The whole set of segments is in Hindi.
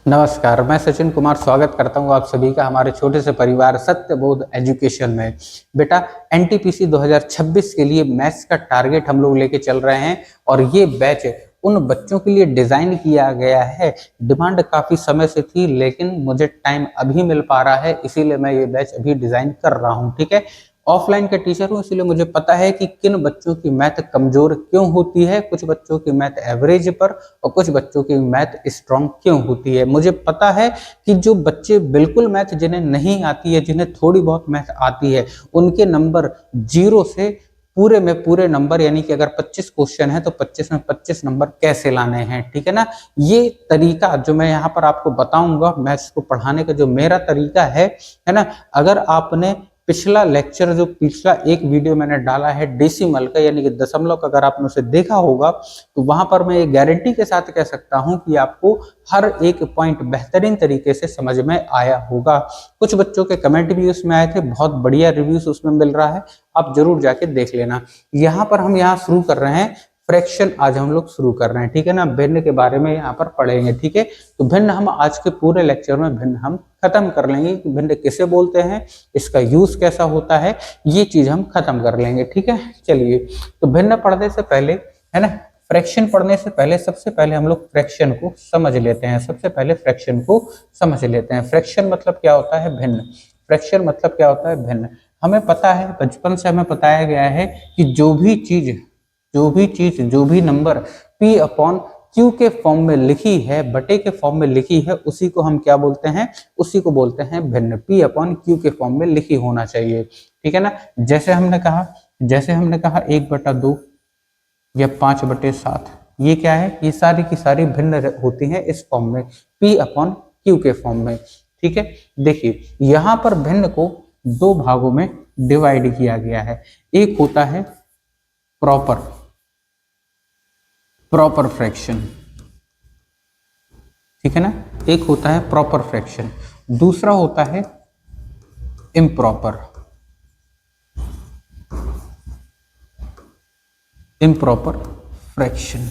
नमस्कार, मैं सचिन कुमार स्वागत करता हूँ आप सभी का हमारे छोटे से परिवार सत्यबोध एजुकेशन में। बेटा एनटीपीसी 2026 के लिए मैथ्स का टारगेट हम लोग लेके चल रहे हैं और ये बैच उन बच्चों के लिए डिजाइन किया गया है। डिमांड काफी समय से थी लेकिन मुझे टाइम अभी मिल पा रहा है, इसीलिए मैं ये बैच अभी डिजाइन कर रहा हूँ। ठीक है, ऑफलाइन का टीचर हूँ इसलिए मुझे पता है कि किन बच्चों की मैथ कमजोर क्यों होती है, कुछ बच्चों की मैथ एवरेज पर और कुछ बच्चों की मैथ स्ट्रांग क्यों होती है। मुझे पता है कि जो बच्चे बिल्कुल मैथ जिन्हें नहीं आती है, जिन्हें थोड़ी बहुत मैथ आती है, उनके नंबर 0 से पूरे में पूरे नंबर, यानी कि अगर 25 क्वेश्चन है तो 25 में 25 नंबर कैसे लाने हैं। ठीक है ना, ये तरीका जो मैं यहाँ पर आपको बताऊंगा मैथ्स को पढ़ाने का जो मेरा तरीका है ना, अगर आपने पिछला लेक्चर जो पिछला एक वीडियो मैंने डाला है डेसिमल का यानी कि दशमलव का, अगर आपने उसे देखा होगा तो वहां पर मैं ये गारंटी के साथ कह सकता हूं कि आपको हर एक पॉइंट बेहतरीन तरीके से समझ में आया होगा। कुछ बच्चों के कमेंट भी उसमें आए थे, बहुत बढ़िया रिव्यूज उसमें मिल रहा है, आप जरूर जाके देख लेना। यहाँ पर हम यहाँ शुरू कर रहे हैं फ्रैक्शन, आज हम लोग शुरू कर रहे हैं। ठीक है ना, भिन्न के बारे में यहाँ पर पढ़ेंगे। ठीक है, तो भिन्न हम आज के पूरे लेक्चर में भिन्न हम खत्म कर लेंगे कि भिन्न किसे बोलते हैं, इसका यूज कैसा होता है, ये चीज हम खत्म कर लेंगे। ठीक है, चलिए तो भिन्न पढ़ने से पहले, है ना, फ्रैक्शन पढ़ने से पहले सबसे पहले हम लोग फ्रैक्शन को समझ लेते हैं। सबसे पहले फ्रैक्शन को समझ लेते हैं। फ्रैक्शन मतलब क्या होता है? भिन्न। फ्रैक्शन मतलब क्या होता है? भिन्न। हमें पता है, बचपन से हमें बताया गया है कि जो भी नंबर P अपॉन Q के फॉर्म में लिखी है, बटे के फॉर्म में लिखी है, उसी को हम क्या बोलते हैं? उसी को बोलते हैं भिन्न। P अपॉन Q के फॉर्म में लिखी होना चाहिए। ठीक है ना, जैसे हमने कहा 1/2 या 5/7, ये क्या है? ये सारी की सारी भिन्न होती हैं इस फॉर्म में, P अपॉन Q के फॉर्म में। ठीक है, देखिए यहाँ पर भिन्न को दो भागों में डिवाइड किया गया है। एक होता है प्रॉपर फ्रैक्शन, ठीक है ना, एक होता है प्रॉपर फ्रैक्शन, दूसरा होता है इम्प्रॉपर फ्रैक्शन।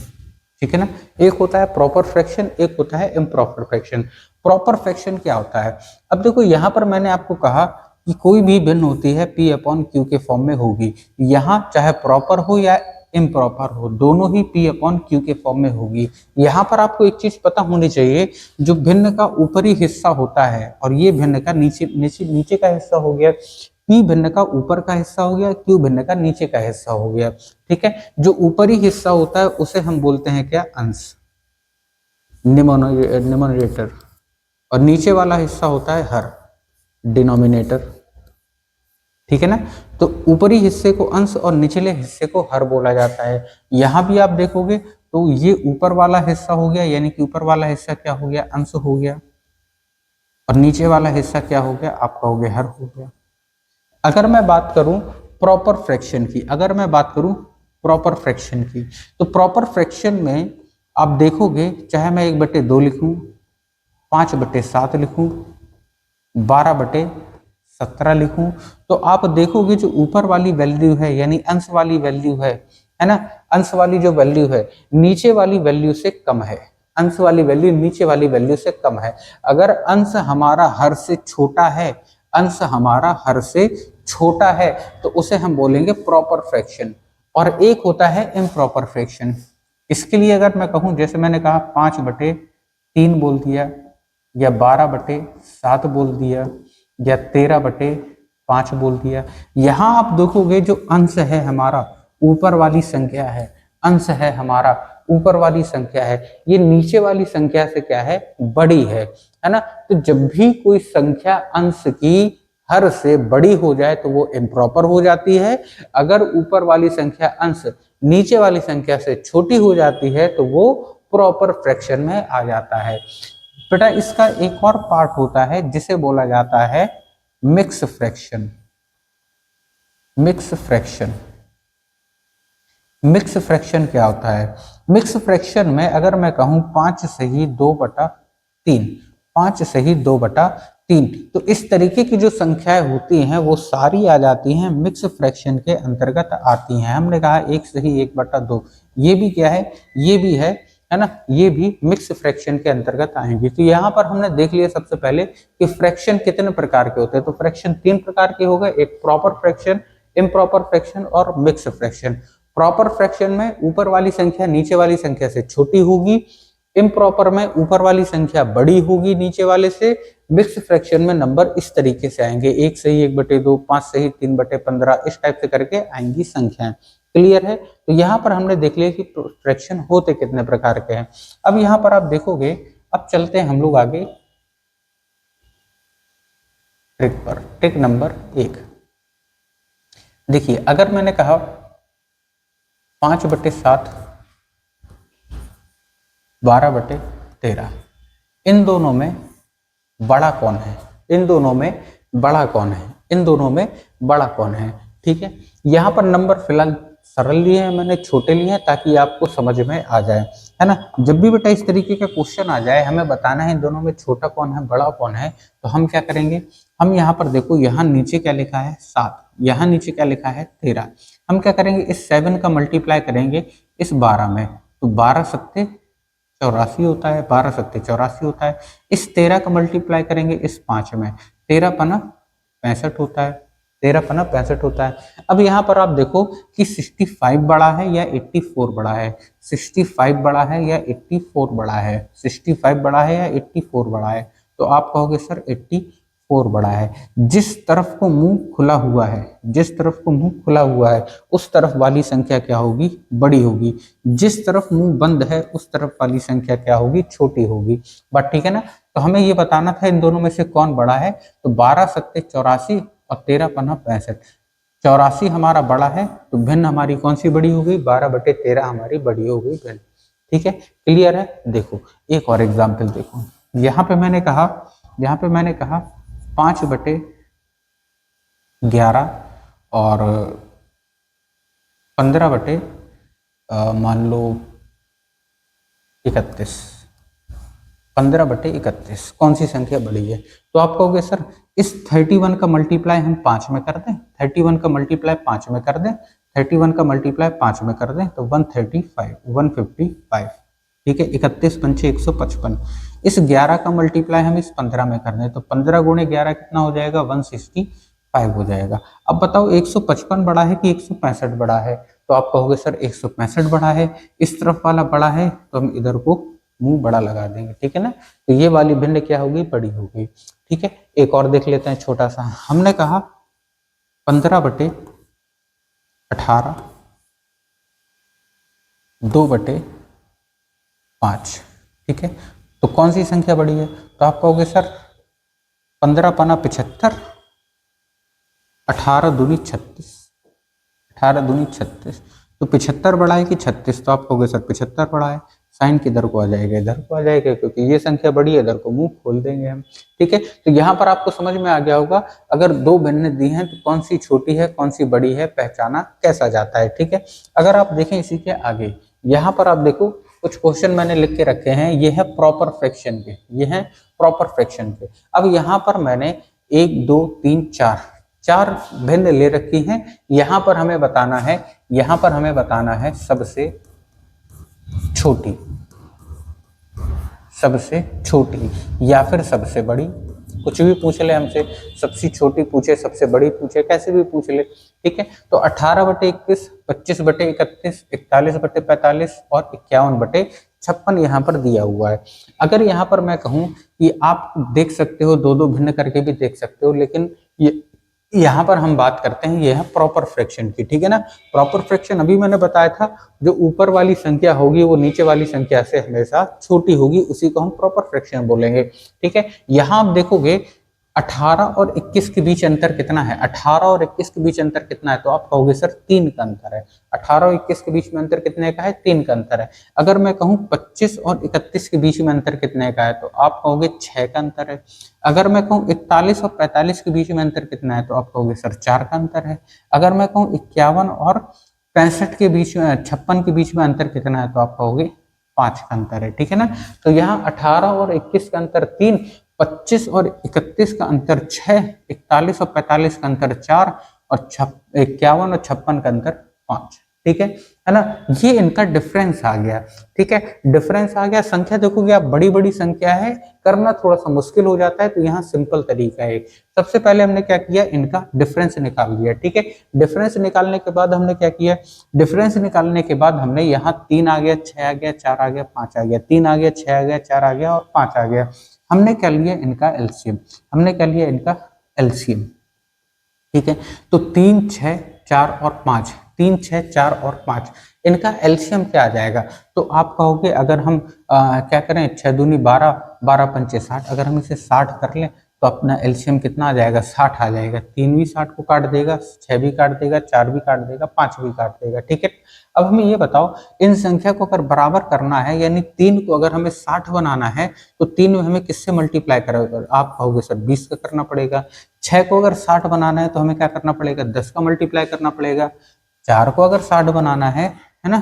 ठीक है ना, एक होता है प्रॉपर फ्रैक्शन, एक होता है इम्प्रॉपर फ्रैक्शन। प्रॉपर फ्रैक्शन क्या होता है? अब देखो यहाँ पर मैंने आपको कहा कि कोई भी भिन्न होती है P अपॉन Q के फॉर्म में होगी। यहाँ चाहे प्रॉपर हो या इम्प्रॉपर हो, दोनों ही P अपॉन Q के फॉर्म में होगी। यहाँ पर आपको एक चीज पता होनी चाहिए, जो भिन्न का ऊपरी हिस्सा होता है और ये भिन्न का नीचे का हिस्सा हो गया, P भिन्न का ऊपर का हिस्सा हो गया, Q भिन्न का नीचे का हिस्सा हो गया। ठीक है, जो ऊपरी हिस्सा होता है उसे हम बोलते हैं क्या? अंश, निमोनरेटर, और नीचे वाला हिस्सा होता है हर, डिनोमिनेटर। ठीक है ना, तो ऊपरी हिस्से को अंश और निचले हिस्से को हर बोला जाता है। यहां भी आप देखोगे तो ये ऊपर वाला हिस्सा हो गया, यानी कि ऊपर वाला हिस्सा क्या हो गया? अंश हो गया, और नीचे वाला हिस्सा क्या हो गया? आपका हो गया हर हो गया। अगर मैं बात करूं प्रॉपर फ्रैक्शन की, तो प्रॉपर फ्रैक्शन में आप देखोगे, चाहे मैं 1/2 लिखूं, 5/7 लिखूं, 12/17 लिखूं, तो आप देखोगे जो ऊपर वाली वैल्यू है, यानी अंश वाली वैल्यू है ना, अंश वाली जो वैल्यू है नीचे वाली वैल्यू से कम है। अंश वाली वैल्यू नीचे वाली वैल्यू से कम है। अगर अंश हमारा हर से छोटा है, तो उसे हम बोलेंगे प्रॉपर फ्रैक्शन। और एक होता है इम्प्रॉपर फ्रैक्शन। इसके लिए अगर मैं कहूं, जैसे मैंने कहा 5/3 बोल दिया, या 12/7 बोल दिया, या 13/5 बोल दिया, यहां आप देखोगे जो अंश है हमारा ऊपर वाली संख्या है, ये नीचे वाली संख्या से क्या है? बड़ी है ना। तो जब भी कोई संख्या अंश की हर से बड़ी हो जाए तो वो इम्प्रॉपर हो जाती है। अगर ऊपर वाली संख्या अंश नीचे वाली संख्या से छोटी हो जाती है तो वो प्रॉपर फ्रैक्शन में आ जाता है। बेटा इसका एक और पार्ट होता है जिसे बोला जाता है मिक्स फ्रैक्शन। मिक्स फ्रैक्शन क्या होता है? मिक्स फ्रैक्शन में अगर मैं कहूं 5 से ही 2/3, तो इस तरीके की जो संख्याएं होती हैं वो सारी आ जाती हैं मिक्स फ्रैक्शन के अंतर्गत आती हैं। हमने कहा 1 से ही 1/2, ये भी क्या है? ये भी है है ना, ये भी मिक्स फ्रैक्शन के अंतर्गत आएंगी। तो यहाँ पर हमने देख लिया सबसे पहले कि फ्रैक्शन कितने प्रकार के होते हैं। तो फ्रैक्शन 3 प्रकार के हो गए, एक प्रॉपर फ्रैक्शन, इम्प्रॉपर फ्रैक्शन और मिक्स फ्रैक्शन। प्रॉपर फ्रैक्शन में ऊपर वाली संख्या नीचे वाली संख्या से छोटी होगी, इम्प्रॉपर में ऊपर वाली संख्या बड़ी होगी नीचे वाले से, मिक्स फ्रैक्शन में नंबर इस तरीके से आएंगे, 1 सही 1/2, 5 सही 3/15, इस टाइप से करके आएंगी संख्याएं। क्लियर है। तो यहाँ पर हमने देख लिया कि फ्रैक्शन होते कितने प्रकार के हैं। अब यहाँ पर आप देखोगे, अब चलते हैं हम लोग आगे ट्रिक पर। ट्रिक नंबर 1 देखिए, अगर मैंने कहा 5/7 12/13, इन दोनों में बड़ा कौन है, इन दोनों में बड़ा कौन है, इन दोनों में बड़ा कौन है। ठीक है, यहाँ पर नंबर फिलहाल सरल लिए हैं मैंने, छोटे लिए हैं, ताकि आपको समझ में आ जाए, है ना। जब भी बेटा इस तरीके का क्वेश्चन आ जाए, हमें बताना है इन दोनों में छोटा कौन है बड़ा कौन है, तो हम क्या करेंगे, हम यहाँ पर देखो, यहाँ नीचे क्या लिखा है 7, यहाँ नीचे क्या लिखा है 13। हम क्या करेंगे, इस 7 का मल्टीप्लाई करेंगे इस 12 में, तो 12 सत्ते 84 होता है, 12 सत्ते 84 होता है। इस 13 का मल्टीप्लाई करेंगे इस 5 में, 13 पना 65 होता है, 13 पना 65 होता है। अब यहाँ पर आप देखो कि 65 बड़ा है या 84 बड़ा है, 65 बड़ा है या 84 बड़ा है, 65 बड़ा है या 84 बड़ा है, तो आप कहोगे सर 84 बड़ा है। जिस तरफ को मुंह खुला हुआ है, जिस तरफ को मुंह खुला हुआ है उस तरफ वाली संख्या क्या होगी, बड़ी होगी। जिस तरफ मुंह बंद है उस तरफ वाली संख्या क्या होगी, छोटी होगी। बात ठीक है ना। तो हमें ये बताना था इन दोनों में से कौन बड़ा है, तो 12 सत्ते 84 और 13 पन्ना 65। 84 हमारा बड़ा है, तो भिन्न हमारी कौन सी बड़ी हो गई, 12/13 हमारी बड़ी हो गई भिन्न। ठीक है, क्लियर है। देखो एक और एग्जाम्पल देखो, यहाँ पे मैंने कहा 5/11 और 15 मान लो 31, 15/31 कौन सी संख्या बड़ी है। तो आप कहोगे सर इस 31 का मल्टीप्लाई हम 5 में कर दें, 31 का मल्टीप्लाई 5 में कर दें, 31 का मल्टीप्लाई 5 में कर दें, तो 135, 155। ठीक है, 31 पंचे 155। इस 11 का मल्टीप्लाई हम इस 15 में कर दें, तो 15 गुणे 11 कितना हो जाएगा, 165 हो जाएगा। अब बताओ 155 बड़ा है कि 165 बड़ा है, तो आप कहोगे सर 165 बड़ा है, इस तरफ वाला बड़ा है, तो हम इधर को मुंह बड़ा लगा देंगे। ठीक है ना, तो ये वाली भिन्न क्या होगी, बड़ी होगी। ठीक है, एक और देख लेते हैं छोटा सा। हमने कहा 15/18 2/5। ठीक है, तो कौन सी संख्या बड़ी है, तो आप कहोगे सर 15 पना 75, 18 दूनी 36, 18 दूनी 36, तो 75 बड़ा है कि 36, तो आप कहोगे सर 75 बड़ा है। साइन किधर को आ जाएगा, इधर को आ जाएगा, क्योंकि ये संख्या बड़ी है, इधर को मुंह खोल देंगे हम। ठीक है, तो यहाँ पर आपको समझ में आ गया होगा, अगर दो भिन्न दी हैं तो कौन सी छोटी है कौन सी बड़ी है पहचाना कैसा जाता है। ठीक है, अगर आप देखें इसी के आगे, यहाँ पर आप देखो कुछ क्वेश्चन मैंने लिख के रखे हैं, ये है प्रॉपर फ्रैक्शन के, ये है प्रॉपर फ्रैक्शन के। अब यहाँ पर मैंने 1 2 3 4 भिन्न ले रखी हैं। यहाँ पर हमें बताना है, यहाँ पर हमें बताना है सबसे छोटी, सबसे छोटी या फिर सबसे बड़ी, कुछ भी पूछ ले हमसे, सबसे छोटी पूछे सबसे बड़ी पूछे, कैसे भी पूछ ले। ठीक है, तो 18/21, 25/31, 41/45 और 51/56 यहाँ पर दिया हुआ है। अगर यहाँ पर मैं कहूँ कि आप देख सकते हो, दो दो भिन्न करके भी देख सकते हो, लेकिन ये यहाँ पर हम बात करते हैं ये है प्रॉपर फ्रैक्शन की। ठीक है ना, प्रॉपर फ्रैक्शन अभी मैंने बताया था, जो ऊपर वाली संख्या होगी वो नीचे वाली संख्या से हमेशा छोटी होगी, उसी को हम प्रॉपर फ्रैक्शन बोलेंगे। ठीक है, यहाँ आप देखोगे 18 और 21 के बीच अंतर कितना है, 18 और 21 के बीच अंतर कितना है, तो आप कहोगे सर 3 का अंतर है। 18 और 21 के बीच में अंतर कितने का है, 3 का अंतर है। अगर मैं कहूँ 25 और 31 के बीच में अंतर कितने का है, तो आप कहोगे 6 का अंतर है। अगर मैं कहूँ 41 और 45 के बीच में अंतर कितना है, तो आप कहोगे सर 4 का अंतर है। अगर मैं कहूँ 51 और 65 के बीच में 56 के बीच में अंतर कितना है, तो आप कहोगे 5 का अंतर है। ठीक है ना, तो यहाँ 18 और 21 का अंतर 3, 25 और 31 का अंतर 6, 41 और 45 का अंतर 4 और 51 और 56 का अंतर 5। ठीक है है ना, ये इनका डिफरेंस आ गया। ठीक है, डिफरेंस आ गया। संख्या देखोगे आप, बड़ी बड़ी संख्या है, करना थोड़ा सा मुश्किल हो जाता है, तो यहाँ सिंपल तरीका है। सबसे पहले हमने क्या किया, इनका डिफरेंस निकाल लिया। ठीक है, डिफरेंस निकालने के बाद हमने क्या किया, डिफरेंस निकालने के बाद हमने यहाँ 3 आ गया, 6 आ गया, 4 आ गया, 5 आ गया, 3 आ गया, 6 आ गया, 4 आ गया और 5 आ गया। हमने क्या लिया, इनका एलसीएम। हमने क्या लिया, इनका एलसीएम। ठीक है, तो 3, 6, 4 और 5, 3, 6, 4 और 5, इनका एलसीएम क्या आ जाएगा। तो आप कहोगे अगर हम क्या करें, 6 दूनी 12, 12 पंचे 60, अगर हम इसे 60 कर लें तो अपना एलसीएम कितना आ जाएगा, 60 आ जाएगा। 3 भी 60 को काट देगा, 6 भी काट देगा, 4 भी काट देगा, 5 भी काट देगा। ठीक है, अब हमें ये बताओ, इन संख्या को अगर बराबर करना है, यानी 3 को अगर हमें 60 बनाना है, तो 3 में हमें किससे मल्टीप्लाई करेगा। आप कहोगे सर 20 का करना पड़ेगा। 6 को अगर 60 बनाना है तो हमें क्या करना पड़ेगा, 10 का मल्टीप्लाई करना पड़ेगा। 4 को अगर 60 बनाना है ना,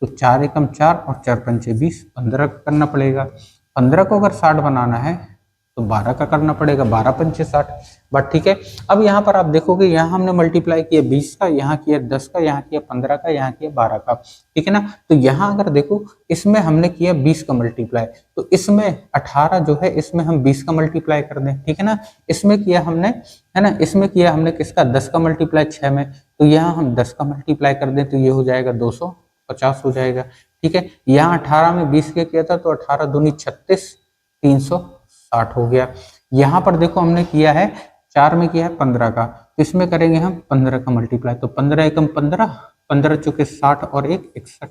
तो 4 एकम 4 और 4 पंचे 20, 15 का करना पड़ेगा। 15 को अगर 60 बनाना है तो 12 का करना पड़ेगा, 12 पंचे 60। बट ठीक है, अब यहाँ पर आप देखोगे, यहाँ हमने मल्टीप्लाई किया 20 का, यहाँ किया 10 का, यहाँ किया 15 का, यहाँ किया 12 का। ठीक है ना, तो यहाँ अगर देखो, इसमें हमने किया 20 का मल्टीप्लाई, तो इसमें 18 जो है, इसमें हम 20 का मल्टीप्लाई कर दें। ठीक है ना, इसमें किया हमने, है ना, इसमें किया हमने किसका, 10 का मल्टीप्लाई 6 में, तो यहाँ हम 10 का मल्टीप्लाई कर दें तो ये हो जाएगा 250 हो जाएगा। ठीक है, यहाँ 18 में 20 के किया था, तो 18 दूनी 36, 360 हो गया। यहाँ पर देखो हमने किया है 4 में किया है 15 का, तो इसमें करेंगे हम 15 का मल्टीप्लाई, तो 15 एकम 15, 15 चौके 60 और 1 61।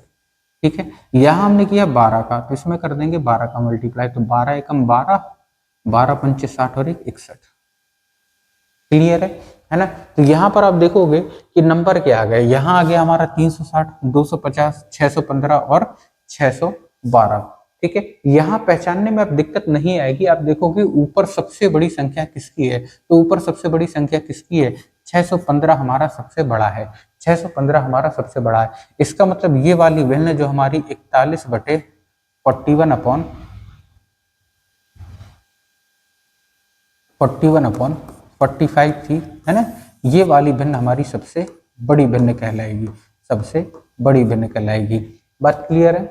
ठीक है, यहाँ हमने किया 12 का, तो इसमें कर देंगे 12 का मल्टीप्लाई, तो 12 एकम 12, 12 पंचे 60 और 1 61। क्लियर है ना। तो यहाँ पर आप देखोगे कि नंबर क्या आ गया, यहाँ आ गया हमारा 360, 250, 615 और 612। ठीक है, यहाँ पहचानने में अब दिक्कत नहीं आएगी। आप देखोगे ऊपर सबसे बड़ी संख्या किसकी है, तो ऊपर सबसे बड़ी संख्या किसकी है, 615 हमारा सबसे बड़ा है। 615 हमारा सबसे बड़ा है। इसका मतलब ये वाली भिन्न जो हमारी 41/41 अपॉन 45 थी, है ना, ये वाली भिन्न हमारी सबसे बड़ी भिन्न कहलाएगी, सबसे बड़ी भिन्न कहलाएगी। बात क्लियर है।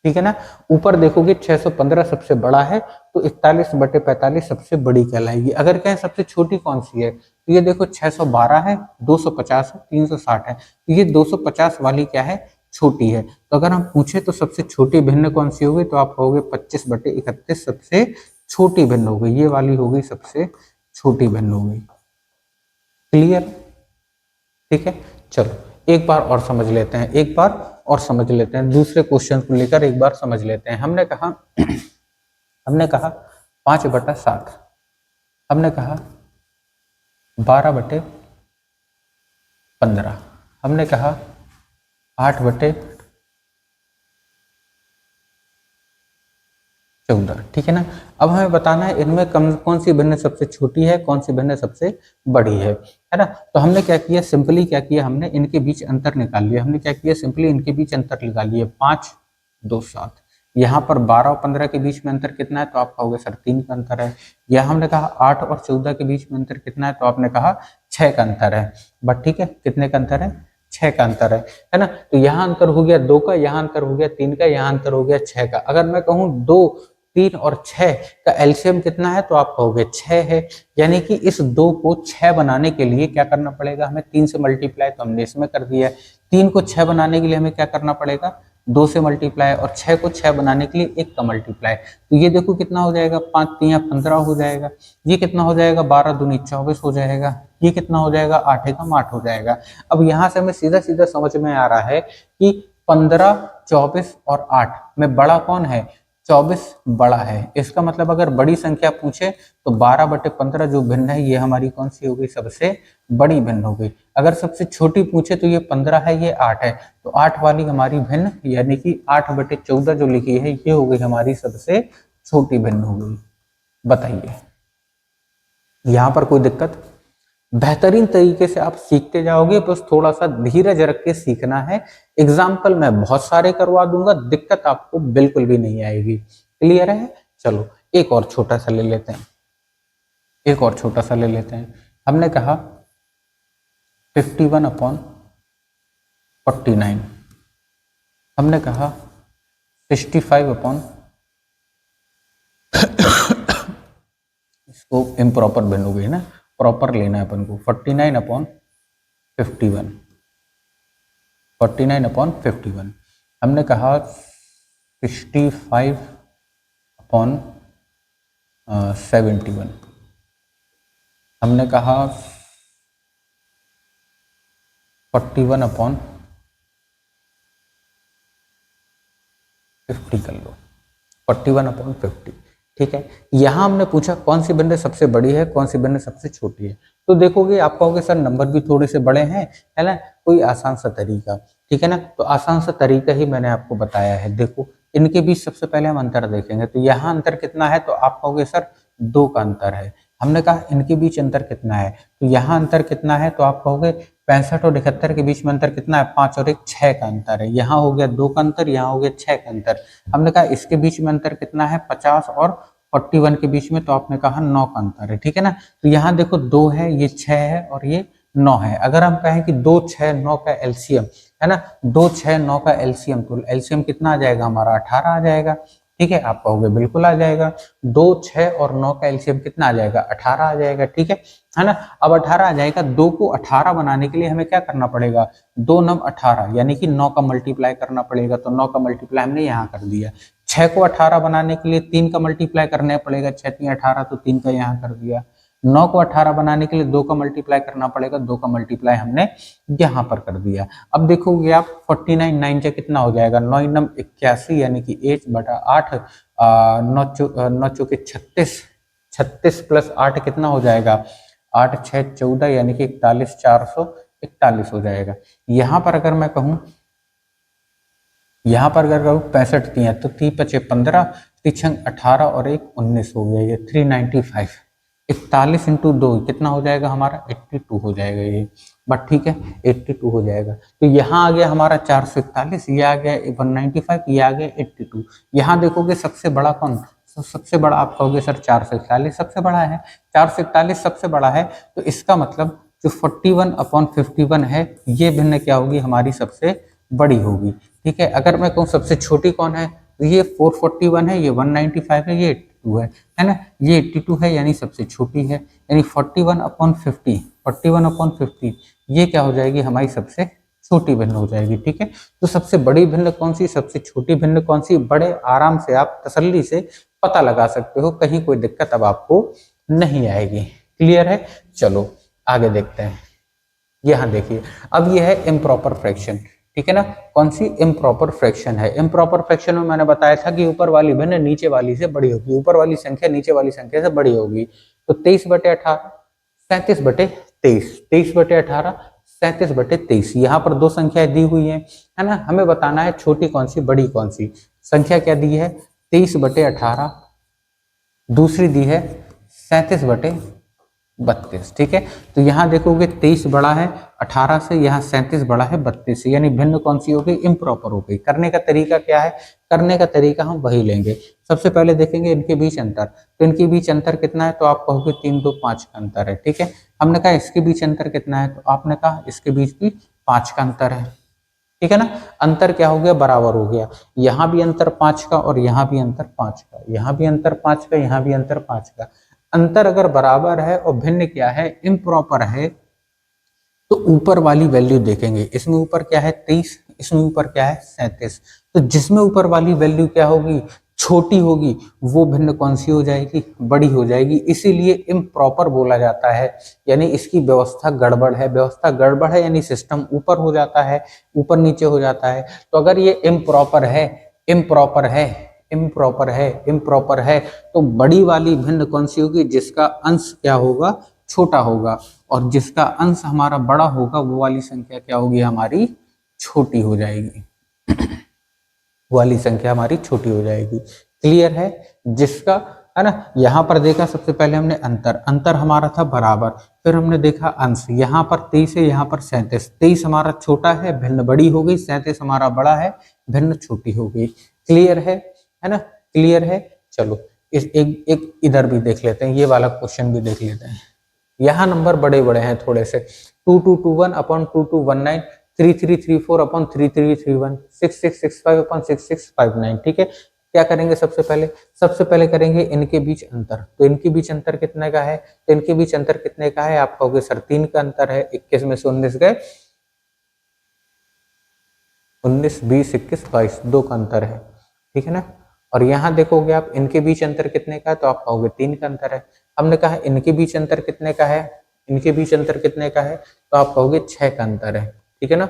ठीक है ना, ऊपर देखोगे 615 सबसे बड़ा है, तो 41/45 सबसे बड़ी कहलाएगी। अगर कहें सबसे छोटी कौन सी है, तो ये देखो 612 है, 250 है, 360 है, तो ये 250 वाली क्या है, छोटी है। तो अगर हम पूछे तो सबसे छोटी भिन्न कौन सी होगी, तो आप कहोगे 25/31 सबसे छोटी भिन्न हो गई, ये वाली होगी सबसे छोटी भिन्न हो गई। क्लियर। ठीक है, चलो एक बार और समझ लेते हैं, एक बार और समझ लेते हैं, दूसरे क्वेश्चन को लेकर एक बार समझ लेते हैं। हमने कहा 5/7, हमने कहा 12/15, हमने कहा 8/14। ठीक है ना, अब हमें बताना है इनमें कौन सी भिन्न सबसे छोटी है, कौन सी भिन्न सबसे बड़ी है ना। तो हमने क्या किया, सिंपली क्या किया, हमने इनके बीच अंतर निकाल लिया। हमने क्या किया, सिंपली इनके बीच अंतर निकाल लिया, 5, 2, 7। यहाँ पर 12 और 15 के बीच में अंतर कितना है, तो आप कहोगे सर 3 का अंतर है। यहाँ हमने कहा 8 और 14 के बीच में अंतर कितना है, तो आपने कहा 6 का अंतर है। बट ठीक है, कितने का अंतर है, 6 का अंतर है ना। तो यहाँ अंतर हो गया 2 का, यहाँ अंतर हो गया 3 का, यहाँ अंतर हो गया 6 का। अगर मैं कहूँ 2, 3 और 6 का एलसीएम कितना है, तो आप कहोगे 6 है। यानी कि इस 2 को 6 बनाने के लिए क्या करना पड़ेगा, हमें 3 से मल्टीप्लाई, तो हमने इसमें कर दिया है। 3 को 6 बनाने के लिए हमें क्या करना पड़ेगा, 2 से मल्टीप्लाई, और 6 को 6 बनाने के लिए 1 का मल्टीप्लाई। तो ये देखो कितना हो जाएगा, 5 3 15 हो जाएगा। ये कितना हो जाएगा, 12 दूनी 24 हो जाएगा। ये कितना हो जाएगा, 8 एकम 8 हो जाएगा। अब यहाँ से हमें सीधा सीधा समझ में आ रहा है कि 15, 24 और 8 में बड़ा कौन है, 24 बड़ा है। इसका मतलब अगर बड़ी संख्या पूछे तो 12/15 जो भिन्न है, ये हमारी कौन सी हो गई, सबसे बड़ी भिन्न हो गई। अगर सबसे छोटी पूछे तो ये 15 है, ये 8 है, तो 8 वाली हमारी भिन्न, यानी कि 8/14 जो लिखी है, ये हो गई हमारी सबसे छोटी भिन्न हो गई। बताइए यहाँ पर कोई दिक्कत, बेहतरीन तरीके से आप सीखते जाओगे, बस थोड़ा सा धीरज रख के सीखना है। एग्जाम्पल मैं बहुत सारे करवा दूंगा, दिक्कत आपको बिल्कुल भी नहीं आएगी। क्लियर है। चलो एक और छोटा सा ले लेते हैं, एक और छोटा सा ले लेते हैं। हमने कहा 51/49, हमने कहा 65 अपॉन इसको इम्प्रॉपर भिन्न हो गई ना, प्रॉपर लेना है अपन को 49 अपॉन 51, 49 अपॉन 51। हमने कहा 65 अपॉन 71। हमने कहा 41 अपॉन 50 कर लो, 41 अपॉन 50। ठीक है, यहां हमने पूछा कौन सी भिन्न सबसे बड़ी है, कौन सी भिन्न सबसे छोटी है। तो देखोगे आप कहोगे सर नंबर भी थोड़े से बड़े हैं, है ना, कोई आसान सा तरीका। ठीक है ना, तो आसान सा तरीका ही मैंने आपको बताया है। देखो इनके बीच सबसे पहले हम अंतर देखेंगे, तो यहाँ अंतर कितना है, तो आप कहोगे सर 2 का अंतर है। हमने कहा इनके बीच अंतर कितना है, तो यहाँ अंतर कितना है, तो आप कहोगे 65 और 71 के बीच में अंतर कितना है, 5 और 1 6 का अंतर है। यहाँ हो गया 2 का अंतर, यहाँ हो गया 6 का अंतर। हमने कहा इसके बीच में अंतर कितना है, 50 और 41 के बीच में, तो आपने कहा 9 का अंतर है। ठीक है ना, तो यहाँ देखो 2 है, ये 6 है और ये 9 है। अगर हम कहें कि 2 6 9 का एलसीएम है ना, 2 6 9 का एलसीएम, तो एलसीएम कितना आ जाएगा हमारा, 18 आ जाएगा। ठीक है, आप कहोगे बिल्कुल आ जाएगा। 2 6 और 9 का एलसीएम कितना आ जाएगा, 18 आ जाएगा। ठीक है ना, अब 18 आ जाएगा। 2 को 18 बनाने के लिए हमें क्या करना पड़ेगा, 2 9 18 यानी कि 9 का मल्टीप्लाई करना पड़ेगा, तो 9 का मल्टीप्लाई हमने यहाँ कर दिया। 6 को 18 बनाने के लिए 3 का मल्टीप्लाई करना पड़ेगा, 6 3 18, तो 3 का यहाँ कर दिया। 9 को 18 बनाने के लिए 2 का मल्टीप्लाई करना पड़ेगा, 2 का मल्टीप्लाई हमने यहाँ पर कर दिया। अब देखोगे आप 49 9 से कितना हो जाएगा, 9 9 81 यानी कि 1/8, 9 चौके 36, 36 प्लस 8 कितना हो जाएगा, 8 6 14 यानी कि 41 441 हो जाएगा। यहाँ पर अगर मैं कहूँ, यहाँ पर अगर कहूँ 65 दिए तो 3 5 15, 3 18 और 1 19 हो गया, ये 395। 41 इंटू 2 कितना हो जाएगा हमारा, 82 हो जाएगा ये। बट ठीक है, 82 हो जाएगा। तो यहाँ आ गया हमारा 441, ये आ गया 195, ये आ गया 82। यहाँ देखोगे सबसे बड़ा कौन, सबसे बड़ा आप कहोगे सर 441 सबसे बड़ा है, 441 सबसे बड़ा है, तो इसका मतलब जो 41 अपॉन 51 है, ये भिन्न क्या होगी, हमारी सबसे बड़ी होगी। ठीक है, अगर मैं कहूँ सबसे छोटी कौन है, तो ये 441 है, ये 195 है, ये 82 है ना, ये 82 है यानी सबसे छोटी है। यानी 41 अपॉन 50, 41 अपॉन 50 ये क्या हो जाएगी, हमारी सबसे छोटी भिन्न हो जाएगी। ठीक है, तो सबसे बड़ी भिन्न कौन सी, सबसे छोटी भिन्न कौन सी, बड़े आराम से आप तसल्ली से पता लगा सकते हो, कहीं कोई दिक्कत अब आपको नहीं आएगी। क्लियर है, चलो आगे देखते हैं। यहाँ देखिए, अब ये है इम्प्रॉपर फ्रैक्शन। ठीक है ना, कौन सी, इम्प्रॉपर फ्रैक्शन है। इम्प्रॉपर फ्रैक्शन में मैंने बताया था कि ऊपर वाली भिन्न नीचे वाली से बड़ी होगी, ऊपर वाली संख्या नीचे वाली संख्या से बड़ी होगी। तो 23/18 37/23, 23/18 37/23, यहाँ पर दो संख्याएं दी हुई है ना, हमें बताना है छोटी कौन सी बड़ी कौन सी। संख्या क्या दी है, 23/18, दूसरी दी है 37/32। ठीक है, तो यहाँ देखोगे 23 बड़ा है 18 से, यहाँ 37 बड़ा है 32 से, यानी भिन्न कौन सी हो गई, इम्प्रॉपर हो गई। करने का तरीका क्या है, करने का तरीका हम वही लेंगे। सबसे पहले देखेंगे इनके बीच अंतर, तो इनके बीच अंतर कितना है, तो आप कहोगे 3 2 5 का अंतर है। ठीक है, हमने कहा इसके बीच अंतर कितना है, तो आपने कहा इसके बीच भी 5 का अंतर है। ठीक है ना, अंतर क्या हो गया, बराबर हो गया। यहाँ भी अंतर 5 का और यहाँ भी अंतर 5 का, यहाँ भी अंतर 5 का, यहाँ भी अंतर 5 का। अंतर अगर बराबर है और भिन्न क्या है, इम्प्रॉपर है, तो ऊपर वाली वैल्यू देखेंगे। इसमें ऊपर क्या है 23, इसमें ऊपर क्या है 37, तो जिसमें ऊपर वाली वैल्यू क्या होगी, छोटी होगी, वो भिन्न कौन सी हो जाएगी, बड़ी हो जाएगी। इसीलिए इम्प्रॉपर बोला जाता है, यानी इसकी व्यवस्था गड़बड़ है। व्यवस्था गड़बड़ है यानी सिस्टम ऊपर हो जाता है, ऊपर नीचे हो जाता है। तो अगर ये इम्प्रॉपर है, इम्प्रॉपर है, इम्प्रॉपर है, इम्प्रॉपर है, तो बड़ी वाली भिन्न कौन सी होगी, जिसका अंश क्या होगा, छोटा होगा, और जिसका अंश हमारा बड़ा होगा वो वाली संख्या क्या होगी, हमारी छोटी हो जाएगी। वो वाली संख्या हमारी छोटी हो जाएगी। क्लियर है, जिसका, है ना। यहाँ पर देखा सबसे पहले हमने अंतर, अंतर हमारा था बराबर, फिर हमने देखा अंश, यहाँ पर 23 है, यहाँ पर 37, 23 हमारा छोटा है, भिन्न बड़ी हो गई, 37 हमारा बड़ा है, भिन्न छोटी हो गई। क्लियर है ना, क्लियर है। चलो इस एक इधर भी देख लेते हैं, ये वाला क्वेश्चन भी देख लेते हैं। यहाँ नंबर बड़े बड़े हैं थोड़े से, 2221 अपॉन 2219, 3334 अपॉन 3331, 6665 अपॉन 6659। ठीक है, क्या करेंगे सबसे पहले करेंगे इनके बीच अंतर। तो इनके बीच अंतर कितने का है, तो इनके बीच अंतर कितने का है, आप कहोगे सर 3 का अंतर है, 21 में से 19 गए, 19 20 21 22, 2 का अंतर है। ठीक है ना, और यहाँ देखोगे आप इनके बीच अंतर कितने का है, तो आप कहोगे 3 का अंतर है। हमने कहा इनके बीच अंतर कितने का है, इनके बीच अंतर कितने का है, तो आप कहोगे 6 का अंतर है। ठीक है ना,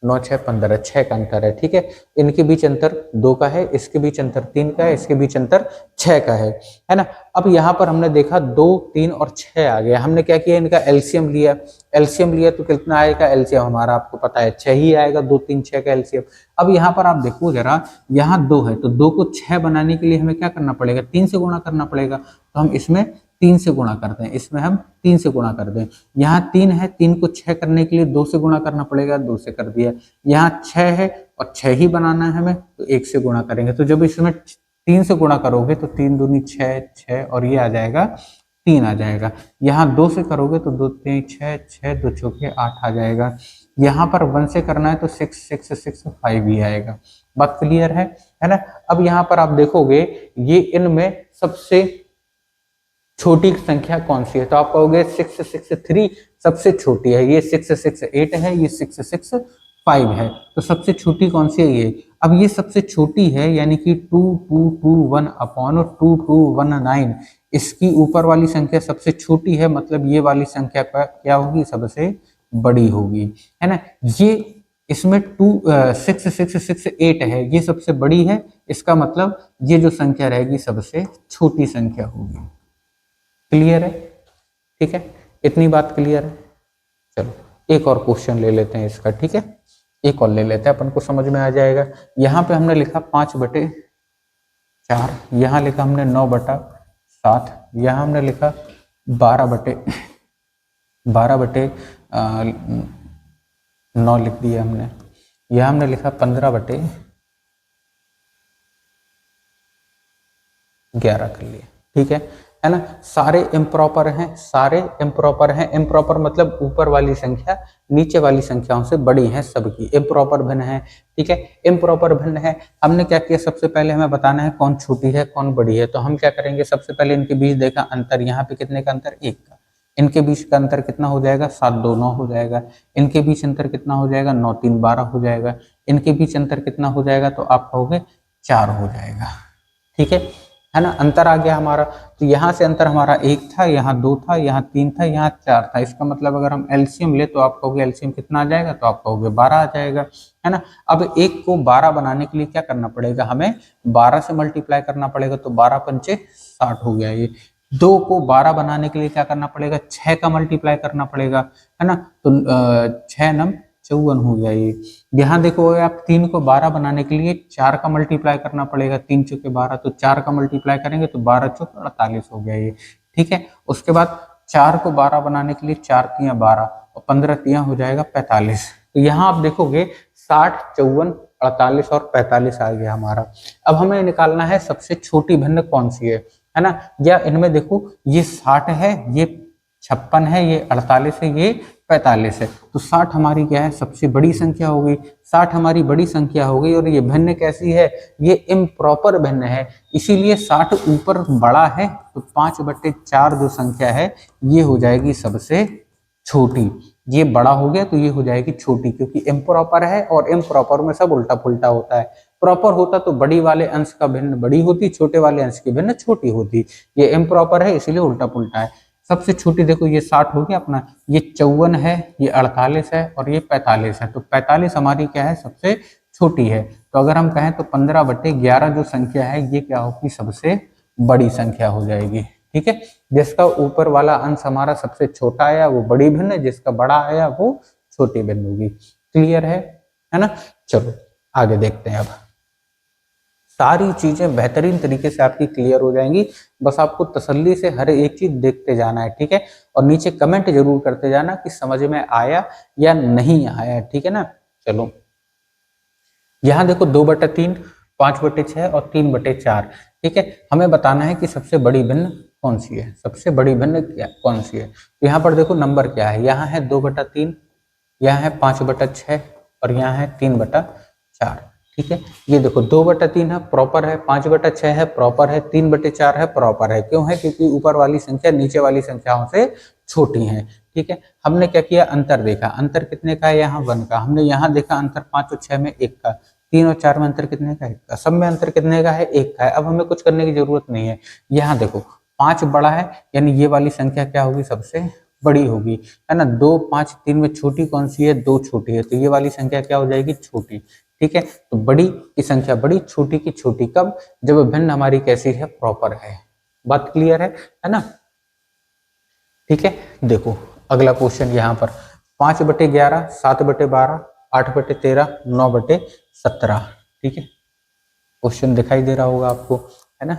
9 6 15, 6 का अंतर है। ठीक है, इनके बीच अंतर 2 का है, इसके बीच अंतर 3 का है, इसके बीच अंतर 6 का है ना। अब यहाँ पर हमने देखा 2 3 और 6 आ गया, हमने क्या किया, इनका एलसीएम लिया। एलसीएम लिया तो कितना आएगा, एलसीएम हमारा आपको पता है 6 ही आएगा, 2 3 6 का एलसीएम। अब यहाँ पर आप देखो जरा, यहाँ 2 है तो 2 को 6 बनाने के लिए हमें क्या करना पड़ेगा, 3 से गुणा करना पड़ेगा। तो हम इसमें 3 से गुणा करते हैं, इसमें हम 3 से गुणा कर दें। यहाँ 3 है, 3 को 6 करने के लिए 2 से गुणा करना पड़ेगा, 2 से कर दिया। यहाँ 6 है और 6 ही बनाना है हमें, तो 1 से गुणा करेंगे। तो जब इसमें 3 से गुणा करोगे तो 3 दूनी 6 6 और ये आ जाएगा 3 आ जाएगा। यहाँ 2 से करोगे तो 2 3 6 6 2 चौके 8 आ जाएगा। यहाँ पर 1 से करना है तो 6 6 6 5 ही आएगा। बात क्लियर है ना। अब यहाँ पर आप देखोगे ये इनमें सबसे छोटी संख्या कौन सी है, तो आप कहोगे 663 सबसे छोटी है, ये 668 है, ये 665 है, तो सबसे छोटी कौन सी है ये। अब ये सबसे छोटी है यानी कि 2221 अपॉन 2219, इसकी ऊपर वाली संख्या सबसे छोटी है, मतलब ये वाली संख्या का क्या होगी, सबसे बड़ी होगी, है ना। ये इसमें 6668 है, ये सबसे बड़ी है, इसका मतलब ये जो संख्या रहेगी सबसे छोटी संख्या होगी। क्लियर है, ठीक है, इतनी बात क्लियर है। चलो एक और क्वेश्चन ले लेते हैं इसका। ठीक है, एक और ले लेते हैं, अपन को समझ में आ जाएगा। यहाँ पे हमने लिखा 5/4, यहाँ लिखा हमने 9/7, यहाँ हमने लिखा 12/9 लिख दिया हमने, यहाँ हमने लिखा 15/11 कर लिया। ठीक है ना। सारे इम्प्रॉपर हैं, सारे इम्प्रॉपर हैं। इम्प्रॉपर मतलब ऊपर वाली संख्या नीचे वाली संख्याओं से बड़ी है, सबकी इम्प्रॉपर भिन्न है। ठीक है, इम्प्रॉपर भिन्न है। हमने क्या किया, सबसे पहले हमें बताना है कौन छोटी है कौन बड़ी है। तो हम क्या करेंगे, सबसे पहले इनके बीच देखा अंतर, यहाँ पे कितने का अंतर, 1 का। इनके बीच का अंतर कितना हो जाएगा, 7 2 9 हो जाएगा। इनके बीच अंतर कितना हो जाएगा, 9 3 12 हो जाएगा। इनके बीच अंतर कितना हो जाएगा, तो आप कहोगे 4 हो जाएगा। ठीक है ना, अंतर आ गया हमारा। तो यहाँ से अंतर हमारा 1 था, यहाँ 2 था, यहाँ 3 था, यहाँ 4 था। इसका मतलब अगर हम एलसीएम ले तो आप कहोगे एलसीएम कितना आ जाएगा, तो आप कहोगे 12 आ जाएगा, है ना। अब 1 को 12 बनाने के लिए क्या करना पड़ेगा, हमें 12 से मल्टीप्लाई करना पड़ेगा, तो 12 पंचे 60 हो गया। ये 2 को 12 बनाने के लिए क्या करना पड़ेगा, 6 का मल्टीप्लाई करना पड़ेगा, है ना। तो 6 नम 54 हो गया ये। यहाँ देखो आप 3 को 12 बनाने के लिए 4 का मल्टीप्लाई करना पड़ेगा, 3 चौके 12, तो 4 का मल्टीप्लाई करेंगे तो 12 चौके 48 हो गया ये। ठीक है, उसके बाद 4 को 12 बनाने के लिए 4 तियां 12 और 15 तियां हो जाएगा 45। तो यहाँ आप देखोगे 60 54 48 और 45 आ गया हमारा। अब हमें निकालना है सबसे छोटी भिन्न कौन सी है ना। या इनमें देखो ये 60 है, ये 56 है, ये 48 है, ये 45 है। तो 60 हमारी क्या है, सबसे बड़ी संख्या हो गई। 60 हमारी बड़ी संख्या हो गई। और ये भिन्न कैसी है, ये इम्प्रॉपर भिन्न है, इसीलिए 60 ऊपर बड़ा है, तो 5/4 जो संख्या है ये हो जाएगी सबसे छोटी। ये बड़ा हो गया तो ये हो जाएगी छोटी, क्योंकि इम्प्रॉपर है और इम्प्रॉपर में सब उल्टा पुल्टा होता है। प्रॉपर होता तो बड़ी वाले अंश का भिन्न बड़ी होती, छोटे वाले अंश की भिन्न छोटी होती। ये इम्प्रॉपर है इसीलिए उल्टा पुल्टा है। सबसे छोटी देखो ये 60 हो गया अपना, ये 54 है, ये 48 है और ये 45 है। तो 45 हमारी क्या है, सबसे छोटी है। तो अगर हम कहें तो 15/11 जो संख्या है ये क्या होगी, सबसे बड़ी संख्या हो जाएगी। ठीक है, जिसका ऊपर वाला अंश हमारा सबसे छोटा आया वो बड़ी भिन्न, जिसका बड़ा आया वो छोटी भिन्न होगी। क्लियर है ना। चलो आगे देखते हैं। अब सारी चीजें बेहतरीन तरीके से आपकी क्लियर हो जाएंगी, बस आपको तसल्ली से हर एक चीज देखते जाना है। ठीक है, और नीचे कमेंट जरूर करते जाना कि समझ में आया या नहीं आया। ठीक है ना। चलो यहाँ देखो 2/3, 5/6 और 3/4। ठीक है, हमें बताना है कि सबसे बड़ी भिन्न कौन सी है, सबसे बड़ी भिन्न कौन सी है। तो यहाँ पर देखो नंबर क्या है, यहाँ है 2/3, यहाँ है 5/6 और यहाँ है 3/4। ठीक है, ये देखो 2/3 है प्रॉपर है, 5/6 है प्रॉपर है, 3/4 है प्रॉपर है। क्यों है? क्योंकि ऊपर वाली संख्या नीचे वाली संख्याओं से छोटी है। ठीक है, हमने क्या किया, अंतर देखा। अंतर कितने का है? यहाँ 1 का। हमने यहाँ देखा अंतर 5 और 6 में 1 का, 3 और 4 में अंतर कितने का? 1 का। सब में अंतर कितने का है? 1 का है। अब हमें कुछ करने की जरूरत नहीं है। यहाँ देखो 5 बड़ा है, यानी ये वाली संख्या क्या होगी? सबसे बड़ी होगी, है ना। 2, 5, 3 में छोटी कौन सी है? 2 छोटी है, तो ये वाली संख्या क्या हो जाएगी? छोटी। ठीक है, तो बड़ी की संख्या बड़ी, छोटी की छोटी। कब? जब भिन्न हमारी कैसी है? प्रॉपर है। बात क्लियर है ना। ठीक है, देखो अगला क्वेश्चन यहाँ पर 5/11, 7/12, 8/13, 9/17। ठीक है, क्वेश्चन दिखाई दे रहा होगा आपको, है ना,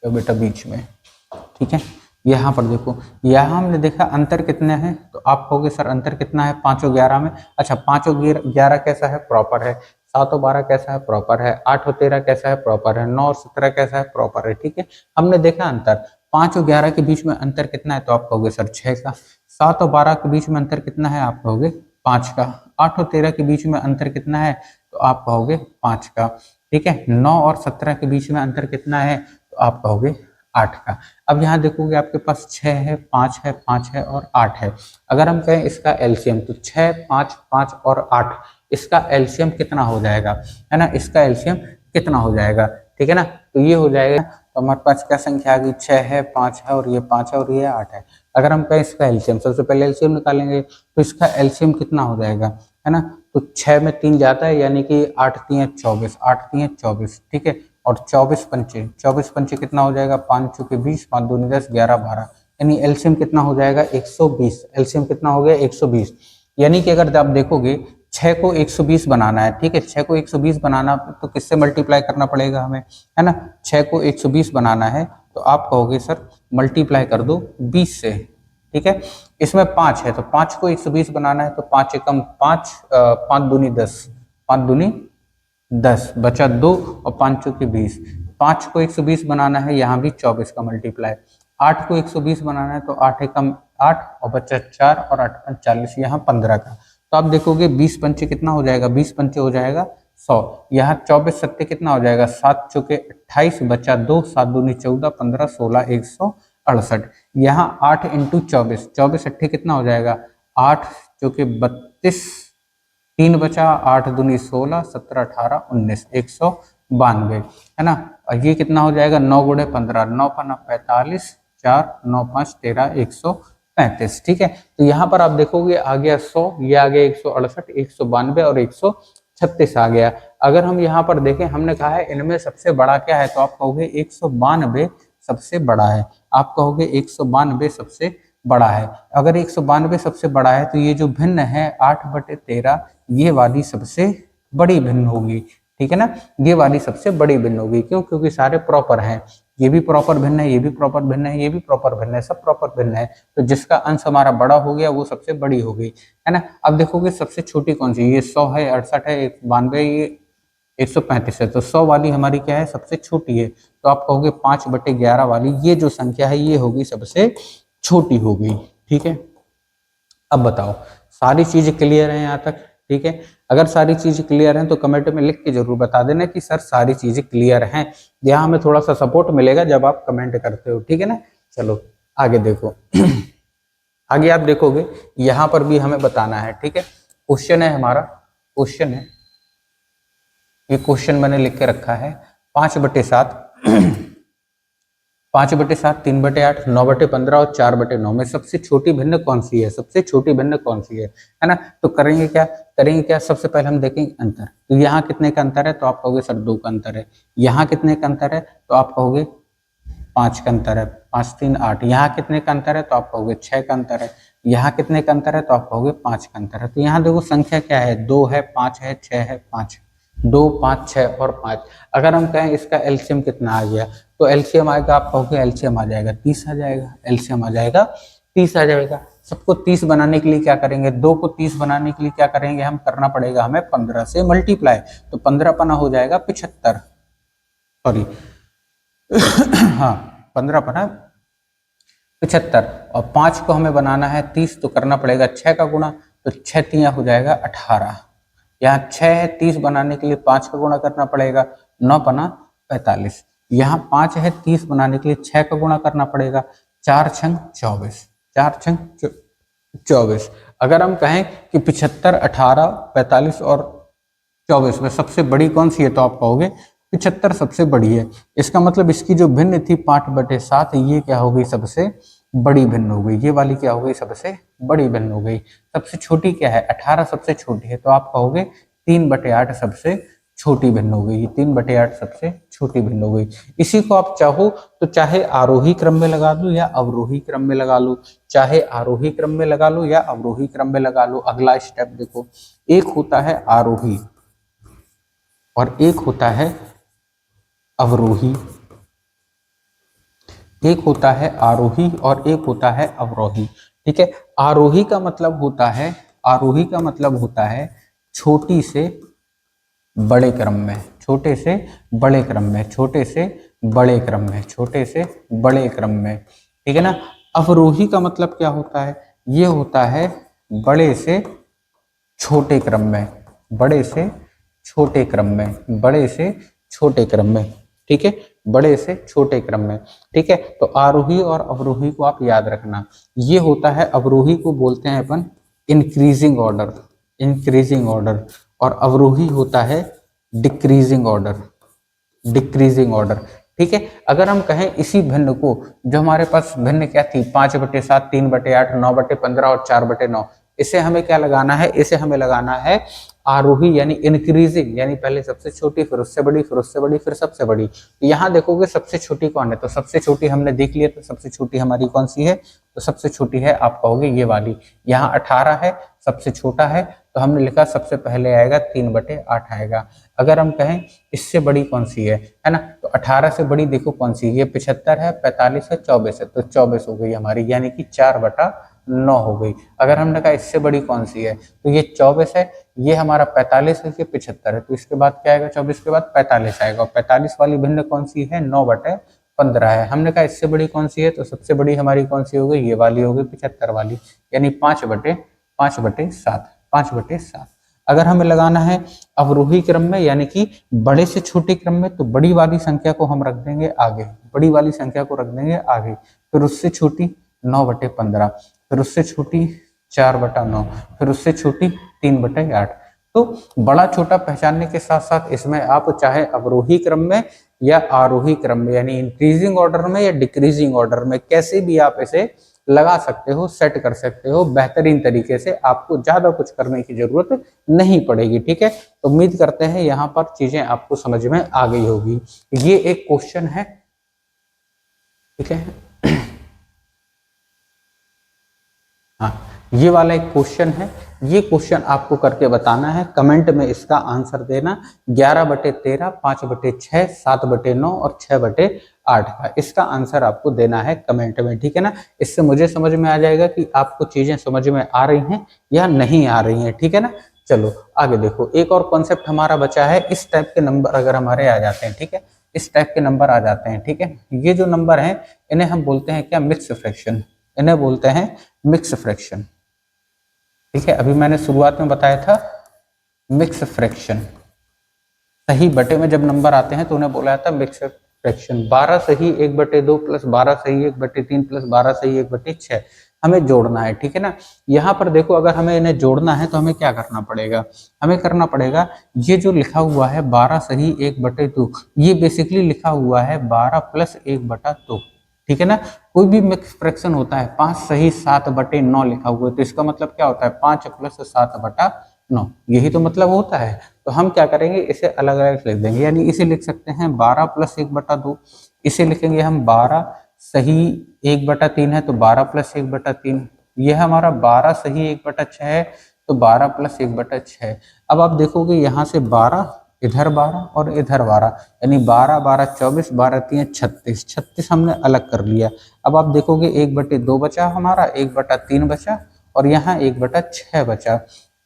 तो बेटा बीच में। ठीक है, यहाँ पर देखो, यहाँ हमने देखा अंतर कितने हैं, तो आप कहोगे सर अंतर कितना है 5 और 11 में? अच्छा, 5 और 11 कैसा है? प्रॉपर है। 7 और 12 कैसा है? प्रॉपर है। 8 और 13 कैसा है? प्रॉपर है। 9 और 17 कैसा है? प्रॉपर है। ठीक है, हमने देखा अंतर 5 और 11 के बीच में अंतर कितना है, तो आप कहोगे सर 6 का। 7 और 12 के बीच में अंतर कितना है, आप कहोगे 5 का। 8 और 13 के बीच में अंतर कितना है, तो आप कहोगे 5 का। ठीक है, 9 और 17 के बीच में अंतर कितना है, तो आप कहोगे 8 का। अब यहाँ देखोगे आपके पास 6 है, 5 है, 5 है और 8 है। अगर हम कहें इसका एलसीएम, तो 6, 5, 5 और 8, इसका एलसीएम कितना हो जाएगा, है ना। इसका एलसीएम कितना हो जाएगा? ठीक है ना, तो ये हो जाएगा, तो हमारे पास क्या संख्या आ गई? 6 है, 5 है और ये 5 है और ये 8 है। अगर हम कहें इसका एलसीएम, सबसे पहले एलसीएम निकालेंगे, तो इसका एलसीएम कितना हो जाएगा, है ना। तो 6 में 3 जाता है, यानी कि 8 3 24, 8 3 24। ठीक है, और 24 पंचे, 24 पंचे कितना हो जाएगा? 5 चौके 20, 5 दूनी 10, 11 12, यानी एलसीएम कितना हो जाएगा? 120। एलसीएम कितना हो गया? 120। यानी कि अगर आप देखोगे 6 को 120 बनाना है, ठीक है, 6 को 120 बनाना, तो किससे मल्टीप्लाई करना पड़ेगा हमें, है ना। 6 को 120 बनाना है, तो आप कहोगे सर मल्टीप्लाई कर दो 20 से। ठीक है, इसमें 5 है, तो 5 को 120 बनाना है, तो 5 एकम 5, 5 दूनी 10, 5 दूनी 10, बचा 2 और 5 चौके 20। 5 को 120 बनाना है, यहाँ भी 24 का मल्टीप्लाई। 8 को 120 बनाना है, तो 8 एकम 8 और बचा 4 और 8 5 40, यहाँ 15 का। तो आप देखोगे 20 पंचे कितना हो जाएगा? 20 पंचे हो जाएगा 100। यहाँ 24 सत्ते कितना हो जाएगा? 7 चौके 28, बचा 2, 7 दूनी 14, 15 16 168। यहाँ 8 इंटू 24, 24 अट्ठे कितना हो जाएगा? 8 चौके 32, 3 बचा, 8 दूनी 16, 17 18 19, 192, है ना। और ये कितना हो जाएगा? 9 गुणे 15, 9 5 45, 4 9 5 13, 135। ठीक है, तो यहाँ पर आप देखोगे आ गया 100, ये आ गया 168, 192 और 136 आ गया। अगर हम यहाँ पर देखें, हमने कहा है इनमें सबसे बड़ा क्या है, तो आप कहोगे 192 सबसे बड़ा है। आप कहोगे 192 सबसे बड़ा है। अगर 192 सबसे बड़ा है, तो ये जो भिन्न है 8/13, ये वाली सबसे बड़ी भिन्न होगी। ठीक है ना, ये वाली सबसे बड़ी भिन्न होगी। क्यों? क्योंकि सारे प्रॉपर हैं। ये भी प्रॉपर भिन्न है, ये भी प्रॉपर भिन्न है, ये भी प्रॉपर भिन्न है, सब प्रॉपर भिन्न है। तो जिसका अंश हमारा बड़ा हो गया, वो सबसे बड़ी हो गई, है ना। अब देखोगे सबसे छोटी कौन सी? ये 100 है, 68 है, 92, ये 135 है। तो 100 वाली हमारी क्या है? सबसे छोटी है। तो आप कहोगे 5/11 वाली ये जो संख्या है, ये होगी सबसे छोटी हो गई। ठीक है, अब बताओ सारी चीजें क्लियर है यहाँ तक? ठीक है, अगर सारी चीजें क्लियर हैं तो कमेंट में लिख के जरूर बता देना कि सर सारी चीजें क्लियर हैं। यहाँ हमें थोड़ा सा सपोर्ट मिलेगा जब आप कमेंट करते हो। ठीक है ना, चलो आगे देखो। आगे आप देखोगे यहाँ पर भी हमें बताना है। ठीक है, क्वेश्चन है हमारा, क्वेश्चन है, ये क्वेश्चन मैंने लिख के रखा है 5/7, 5/7, 3/8, 9/15 और 4/9 में सबसे छोटी भिन्न कौन सी है? सबसे छोटी भिन्न कौन सी है ना। तो करेंगे क्या? करेंगे क्या? सबसे पहले हम देखेंगे अंतर। तो यहाँ कितने का अंतर है? तो आप कहोगे सर 2 का अंतर है। यहाँ कितने का अंतर है? तो आप कहोगे 5 का अंतर है। 5 3 8। यहाँ कितने का अंतर है? तो आप कहोगे 6 का अंतर है। यहाँ कितने का अंतर है? तो आप कहोगे 5 का अंतर है। तो यहाँ देखो संख्या क्या है? 2 है, 5 है, 6 है, 5, 2 5 6 और 5। अगर हम कहें इसका एलसीएम कितना आ गया, तो एलसीएम आएगा, आप कहोगे एलसीएम आ जाएगा 30 आ जाएगा। एलसीएम आ जाएगा 30 आ जाएगा। सबको 30 बनाने के लिए क्या करेंगे? 2 को 30 बनाने के लिए क्या करेंगे? हम करना पड़ेगा हमें 15 से मल्टीप्लाई। तो 15 पना हो जाएगा 75, सॉरी हाँ 15 पना 75, और 5 को हमें बनाना है 30, तो करना पड़ेगा 6 का गुणा। तो 6 तिया हो जाएगा 18। यहाँ 6 है, 30 बनाने के लिए 5 का गुणा करना पड़ेगा, 9 पना 45। यहाँ 5 है, 30 बनाने के लिए 6 का गुणा करना पड़ेगा, 4 छंग 24, 4 छंग 24। अगर हम कहें कि 75, 18, 45 और 24 में सबसे बड़ी कौन सी है, तो आप कहोगे 75 सबसे बड़ी है। इसका मतलब इसकी जो भिन्न थी 5/7, ये क्या हो गई, सबसे बड़ी भिन्न हो गई। ये वाली क्या हो गई, सबसे बड़ी भिन्न हो गई। सबसे छोटी क्या है, 18 सबसे छोटी है, तो आप कहोगे 3/8 सबसे छोटी भिन्न हो गई। 3/8 सबसे छोटी भिन्न हो गई। इसी को आप चाहो तो चाहे आरोही क्रम में लगा लो या अवरोही क्रम में लगा लो, चाहे आरोही क्रम में लगा लो या अवरोही क्रम में लगा लो। अगला स्टेप देखो, एक होता है आरोही और एक होता है अवरोही। एक होता है आरोही और एक होता है अवरोही। ठीक है, आरोही का मतलब होता है, आरोही का मतलब होता है छोटी से बड़े क्रम में, छोटे से बड़े क्रम में, छोटे से बड़े क्रम में, छोटे से बड़े क्रम में। ठीक है ना। अवरोही का मतलब क्या होता है, ये होता है बड़े से छोटे क्रम में, बड़े से छोटे क्रम में, बड़े से छोटे क्रम में। ठीक है, बड़े से छोटे क्रम में। ठीक है, तो आरोही और अवरोही को आप याद रखना। ये होता है, अवरोही को बोलते हैं अपन इंक्रीजिंग ऑर्डर, इंक्रीजिंग ऑर्डर, और अवरोही होता है डिक्रीजिंग ऑर्डर, डिक्रीजिंग ऑर्डर। ठीक है, अगर हम कहें इसी भिन्न को, जो हमारे पास भिन्न क्या थी, 5/7, 3/8, 9/15 और 4/9, इसे हमें क्या लगाना है, इसे हमें लगाना है आरोही यानी इंक्रीजिंग, यानी पहले सबसे छोटी, फिर उससे बड़ी, फिर उससे बड़ी, फिर सबसे बड़ी। तो यहाँ देखोगे सबसे छोटी कौन है, तो सबसे छोटी हमने देख लिया, तो सबसे छोटी हमारी कौन सी है, तो सबसे छोटी है, आप कहोगे ये वाली। यहाँ 18 है, सबसे छोटा है, तो हमने लिखा सबसे पहले आएगा 3/8 आएगा। अगर हम कहें इससे बड़ी कौन सी है ना, तो 18 से बड़ी देखो कौन सी है, ये 75 है, 45 है, 24 है, तो 24 हो गई हमारी, यानी कि 4/9 हो गई। अगर हमने कहा इससे बड़ी कौन सी है, तो ये 24 है, ये हमारा 45 है, ये 75 है, तो इसके बाद क्या आएगा, 24 के बाद 45 आएगा। और 45 वाली भिन्न कौन सी है, 9/15 है। हमने कहा इससे बड़ी कौन सी है, तो सबसे बड़ी हमारी कौन सी हो गई, ये वाली हो गई 75 वाली, यानी 5/7, 5/7। अगर हमें लगाना है अवरोही क्रम में, यानी कि बड़े से छोटे क्रम में, तो बड़ी वाली संख्या को हम रख देंगे आगे, बड़ी वाली संख्या को रख देंगे आगे, फिर उससे छोटी 9/15, फिर उससे छोटी 4/9, फिर उससे छोटी 3/8। तो बड़ा छोटा पहचानने के साथ साथ इसमें आप चाहे अवरोही क्रम में या आरोही क्रम में, यानी इंक्रीजिंग ऑर्डर में या डिक्रीजिंग ऑर्डर में, कैसे भी आप इसे लगा सकते हो, सेट कर सकते हो बेहतरीन तरीके से। आपको ज्यादा कुछ करने की जरूरत नहीं पड़ेगी। ठीक है, तो उम्मीद करते हैं यहाँ पर चीजें आपको समझ में आ गई होगी। ये एक क्वेश्चन है। ठीक है, हाँ, ये वाला एक क्वेश्चन है। ये क्वेश्चन आपको करके बताना है, कमेंट में इसका आंसर देना। 11/13, 5/6, 7/9 और 6/8 का इसका आंसर आपको देना है कमेंट में। ठीक है ना, इससे मुझे समझ में आ जाएगा कि आपको चीजें समझ में आ रही हैं या नहीं आ रही हैं। ठीक है ना, चलो आगे देखो, एक और कॉन्सेप्ट हमारा बचा है। इस टाइप के नंबर अगर हमारे आ जाते हैं, ठीक है, इस टाइप के नंबर आ जाते हैं, ठीक है, ये जो नंबर हैं इन्हें हम बोलते हैं क्या, मिक्स फ्रैक्शन, इन्हें बोलते हैं मिक्स फ्रैक्शन। ठीक है, अभी मैंने शुरुआत में बताया था मिक्स फ्रैक्शन, सही बटे में जब नंबर आते हैं तो उन्हें बोला जाता है मिक्स फ्रैक्शन। 12 सही 1/2 प्लस 12 सही 1/3 प्लस 12 सही 1/6 हमें जोड़ना है। ठीक है ना, यहाँ पर देखो अगर हमें इन्हें जोड़ना है तो हमें क्या करना पड़ेगा, हमें करना पड़ेगा ये जो लिखा हुआ है 12 सही 1/2, ये बेसिकली लिखा हुआ है 12 प्लस 1/2। ठीक है ना, कोई भी मिक्स फ्रैक्शन होता है 5 सही 7/9 लिखा हुआ है, तो इसका मतलब क्या होता है 5 प्लस 7/9, यही तो मतलब होता है। तो हम क्या करेंगे, इसे अलग अलग लिख देंगे, यानी इसे लिख सकते हैं 12 प्लस 1/2, इसे लिखेंगे हम 12 सही 1/3 है तो 12 प्लस 1/3, यह हमारा 12 सही 1/6 है तो 12 प्लस 1/6। अब आप देखोगे यहाँ से 12 इधर 12 और इधर 12, यानी 12 12 24, 12 3 36, 36 हमने अलग कर लिया। अब आप देखोगे 1/2 बचा हमारा, 1/3 बचा और यहाँ 1/6 बचा।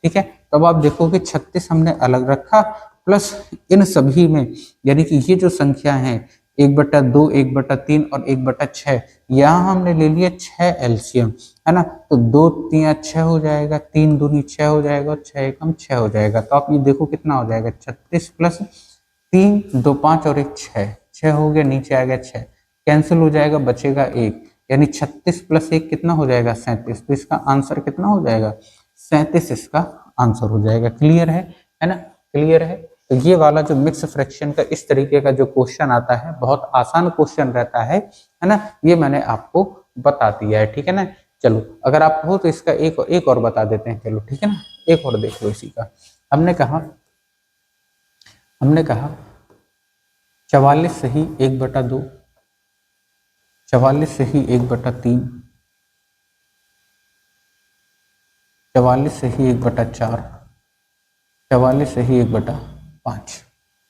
ठीक है, तो अब आप देखोगे 36 हमने अलग रखा, प्लस इन सभी में यानी कि ये जो संख्या है 1/2, 1/3 और 1/6। यहाँ हमने ले लिया 6 एलसीएम, है ना, तो 2 3 6 हो जाएगा, 3 दूनी 6 हो जाएगा और 6 एकम 6 हो जाएगा। तो आप ये देखो कितना हो जाएगा, 36 प्लस 3 2 5 और 1 6, 6 हो गया, नीचे आ गया 6, कैंसिल हो जाएगा, बचेगा 1, यानी 36 प्लस 1 कितना हो जाएगा, 37। तो इसका आंसर कितना हो जाएगा, 37 इसका आंसर हो जाएगा। क्लियर है ना, क्लियर है। तो ये वाला जो मिक्स फ्रैक्शन का इस तरीके का जो क्वेश्चन आता है, बहुत आसान क्वेश्चन रहता है ना, ये मैंने आपको बता दिया है, ठीक है ना। चलो अगर आप हो तो इसका एक और बता देते हैं, चलो ठीक है ना, एक और देख लो इसी का। हमने कहा 44 सही 1/2, 44 सही 1/3, 44 सही 1/4, 44 सही 1/5,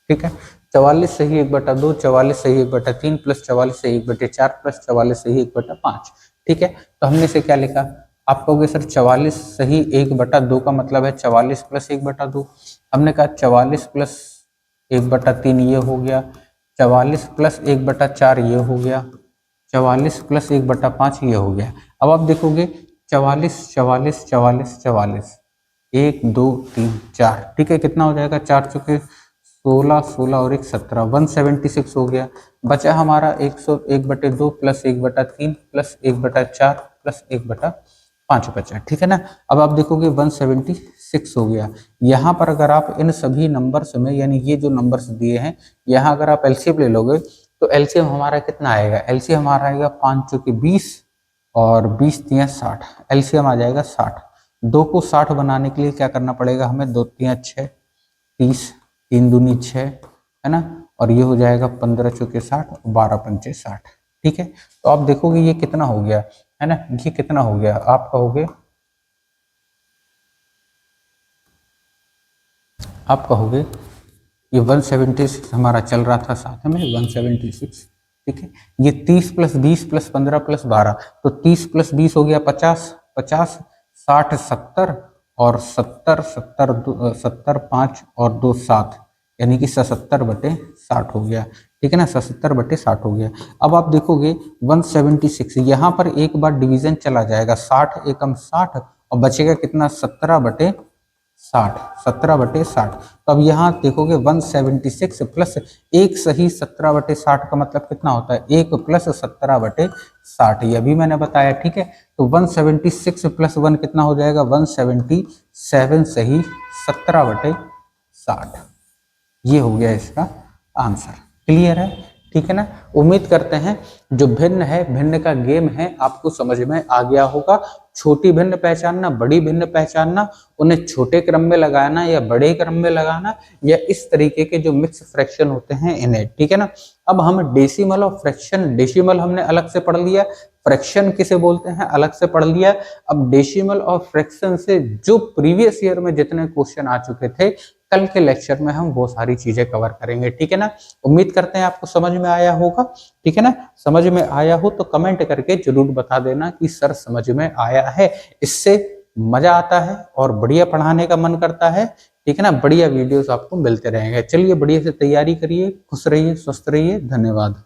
ठीक है। 44 सही 1/2, 44 सही 1/3 प्लस 44 सही 1/4 प्लस 44 सही 1/5, ठीक है। तो हमने से क्या लिखा, आप कहोगे सर 44 सही 1/2 का मतलब है 44 प्लस 1/2। हमने कहा 44 प्लस 1/3 ये हो गया, 44 प्लस 1/4 ये हो गया, 44 प्लस 1/5 ये हो गया। अब आप देखोगे 44 44 44 44, 1 2 3 4, ठीक है, कितना हो जाएगा, 4 चुके 16, 16 और 1 17, 176 हो गया। बचा हमारा 101/2 प्लस 1/3 प्लस 1/4 प्लस 1/5 बचा, ठीक है ना। अब आप देखोगे 176 हो गया। यहाँ पर अगर आप इन सभी नंबर्स में, यानी ये जो नंबर्स दिए हैं, यहाँ अगर आप एलसीएम ले लोगे तो एलसीएम हमारा कितना आएगा, एलसीएम हमारा आएगा 5 चौके 20 और 20 3 60, एलसीएम आ जाएगा 60। 2 को 60 बनाने के लिए क्या करना पड़ेगा हमें, 2 3 6 30, 3 दूनी 6, है ना, और ये हो जाएगा 15 चौके 60, 12 पंचे 60, ठीक है। तो आप देखोगे ये कितना हो गया, है ना, ये कितना हो गया, आप कहोगे ये 176 हमारा चल रहा था साथ में, 176, ठीक है। ये 30 प्लस 20 प्लस 15 प्लस 12, तो 30 प्लस 20 हो गया 50, 50 60 70 और 70 70 70 5 और 2 7, यानी कि 77/60 हो गया, ठीक है ना, 77/60 हो गया। अब आप देखोगे 176, यहाँ पर एक बार डिवीजन चला जाएगा, 60 एकम 60 और बचेगा कितना, 17/60, 17/60। तो अब यहाँ देखोगे 176 प्लस एक सही 17/60 का मतलब कितना होता है, 1 प्लस 17/60, ये अभी मैंने बताया, ठीक है। तो 176 प्लस 1 कितना हो जाएगा, 177 सही 17/60, ये हो गया इसका आंसर। क्लियर है, ठीक है ना। उम्मीद करते हैं जो भिन्न है, भिन्न का गेम है, आपको समझ में आ गया होगा। छोटी भिन्न पहचानना, बड़ी भिन्न पहचानना, उन्हें छोटे क्रम में लगाना या बड़े क्रम में लगाना, या इस तरीके के जो मिक्स फ्रैक्शन होते हैं इन्हें, ठीक है ना। अब हम डेसिमल और फ्रैक्शन, डेसिमल हमने अलग से पढ़ लिया, फ्रैक्शन किसे बोलते हैं अलग से पढ़ लिया। अब डेसिमल और फ्रैक्शन से जो प्रीवियस ईयर में जितने क्वेश्चन आ चुके थे, कल के लेक्चर में हम वो सारी चीजें कवर करेंगे, ठीक है ना। उम्मीद करते हैं आपको समझ में आया होगा, ठीक है ना। समझ में आया हो तो कमेंट करके जरूर बता देना कि सर समझ में आया है, इससे मजा आता है और बढ़िया पढ़ाने का मन करता है, ठीक है ना। बढ़िया वीडियोस आपको मिलते रहेंगे। चलिए बढ़िया से तैयारी करिए, खुश रहिए, स्वस्थ रहिए, धन्यवाद।